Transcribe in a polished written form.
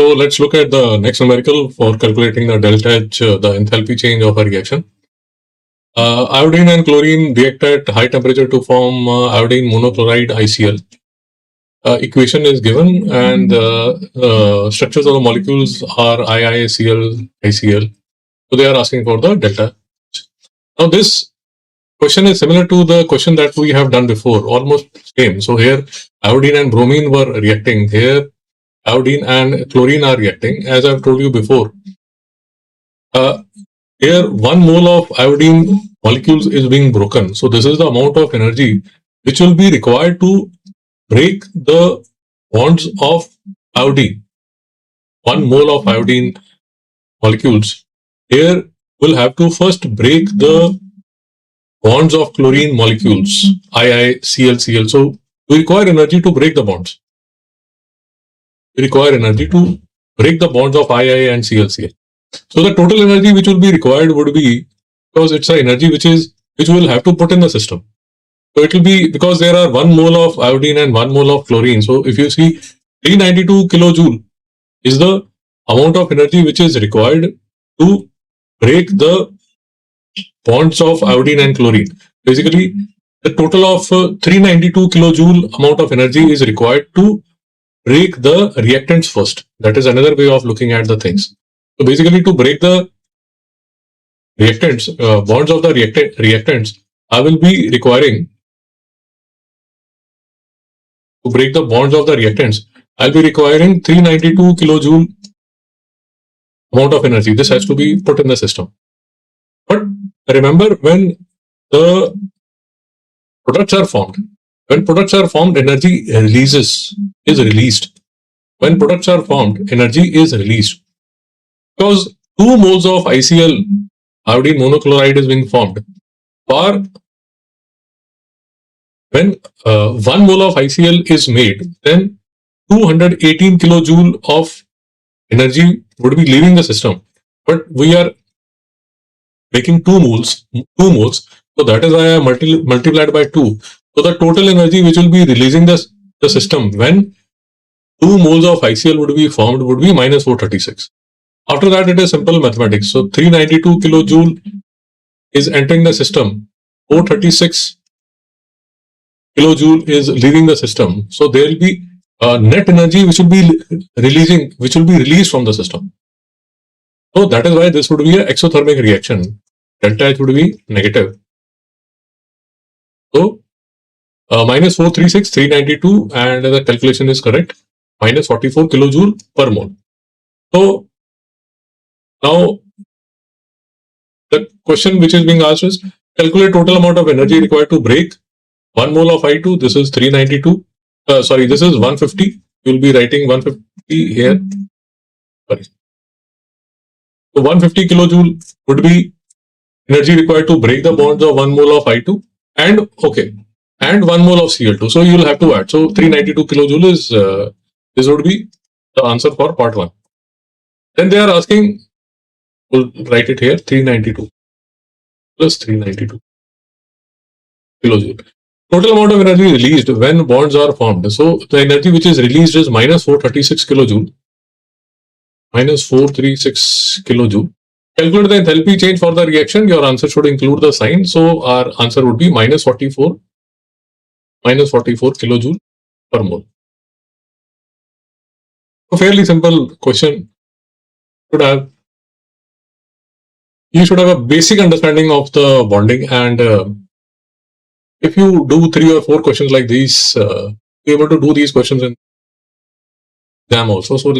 So let's look at the next numerical for calculating the delta H, the enthalpy change of a reaction. Iodine and chlorine react at high temperature to form iodine monochloride ICl. Equation is given, and structures of the molecules are IICl, ICl. So they are asking for the delta. Now this question is similar to the question that we have done before, almost same. So here iodine and bromine were reacting. Here iodine and chlorine are reacting, as I've told you before. Here 1 mole of iodine molecules is being broken. So this is the amount of energy which will be required to break the bonds of iodine. 1 mole of iodine molecules here will have to first break the bonds of chlorine molecules, IIClCl. So we require energy to break the bonds. We require energy to break the bonds of II and ClCl. So the total energy which will be required would be, because it's an energy which we'll have to put in the system. So it will be, because there are 1 mole of iodine and 1 mole of chlorine. So if you see 392 kilojoule is the amount of energy which is required to break the bonds of iodine and chlorine. Basically, the total of 392 kilojoule amount of energy is required to break the reactants first. That is another way of looking at the things. So basically, to break the reactants, bonds of the reactants, I will be requiring, to break the bonds of the reactants, I'll be requiring 392 kilojoule amount of energy. This has to be put in the system. But remember, when the products are formed, energy is released. When products are formed, energy is released. Because 2 moles of ICl, iodine monochloride, is being formed. Or when 1 mole of ICl is made, then 218 kilojoule of energy would be leaving the system. But we are making 2 moles. So that is why I multiplied by 2. So the total energy which will be releasing the system when 2 moles of ICl would be formed would be minus 436. After that, it is simple mathematics. So 392 kilojoule is entering the system. 436 kilojoule is leaving the system. So there will be net energy which will be released from the system. So that is why this would be an exothermic reaction. Delta H would be negative. So minus 436, 392, and the calculation is correct. Minus 44 kilojoule per mole. So now the question which is being asked is, calculate total amount of energy required to break 1 mole of I2. This is 392. This is 150. You will be writing 150 here. Sorry. So 150 kilojoule would be energy required to break the bonds of 1 mole of I2 and 1 mole of Cl2. So you will have to add. So 392 kilojoule is, this would be the answer for part 1. Then they are asking, we'll write it here, 392 plus 392 kilojoule. Total amount of energy released when bonds are formed. So the energy which is released is minus 436 kilojoule. Minus 436 kilojoule. Calculate the enthalpy change for the reaction. Your answer should include the sign. So our answer would be minus 44 kilojoule per mole. A fairly simple question. You should have a basic understanding of the bonding, and if you do 3 or 4 questions like these, you're able to do these questions in exam also. So let's